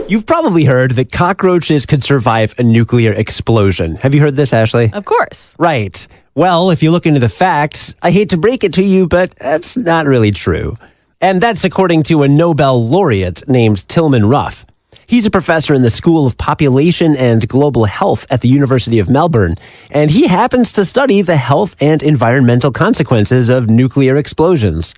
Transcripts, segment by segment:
You've probably heard that cockroaches could survive a nuclear explosion. Have you heard this, Ashley? Of course. Right. Well, if you look into the facts, I hate to break it to you, but that's not really true. And that's according to a Nobel laureate named Tilman Ruff. He's a professor in the School of Population and Global Health at the University of Melbourne, and he happens to study the health and environmental consequences of nuclear explosions.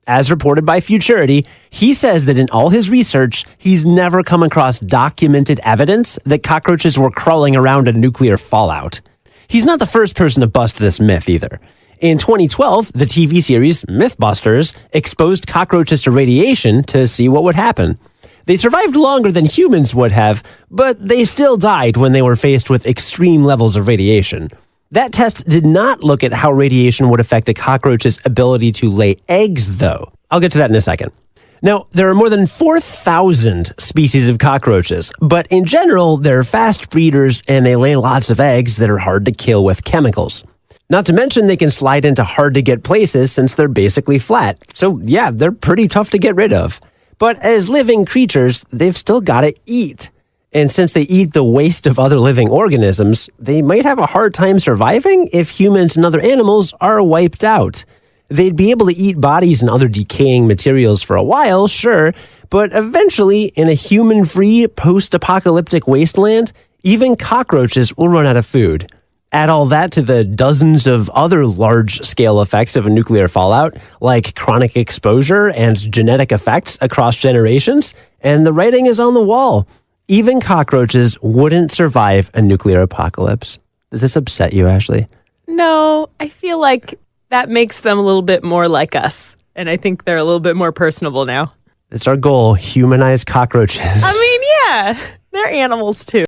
As reported by Futurity, he says that in all his research, he's never come across documented evidence that cockroaches were crawling around a nuclear fallout. He's not the first person to bust this myth either. In 2012, the TV series Mythbusters exposed cockroaches to radiation to see what would happen. They survived longer than humans would have, but they still died when they were faced with extreme levels of radiation. That test did not look at how radiation would affect a cockroach's ability to lay eggs, though. I'll get to that in a second. Now, there are more than 4,000 species of cockroaches, but in general, they're fast breeders and they lay lots of eggs that are hard to kill with chemicals. Not to mention they can slide into hard-to-get places since they're basically flat. So yeah, they're pretty tough to get rid of. But as living creatures, they've still got to eat. And since they eat the waste of other living organisms, they might have a hard time surviving if humans and other animals are wiped out. They'd be able to eat bodies and other decaying materials for a while, sure, but eventually, in a human-free, post-apocalyptic wasteland, even cockroaches will run out of food. Add all that to the dozens of other large-scale effects of a nuclear fallout, like chronic exposure and genetic effects across generations, and the writing is on the wall. Even cockroaches wouldn't survive a nuclear apocalypse. Does this upset you, Ashley? No, I feel like that makes them a little bit more like us. And I think they're a little bit more personable now. It's our goal, humanize cockroaches. I mean, yeah, they're animals too.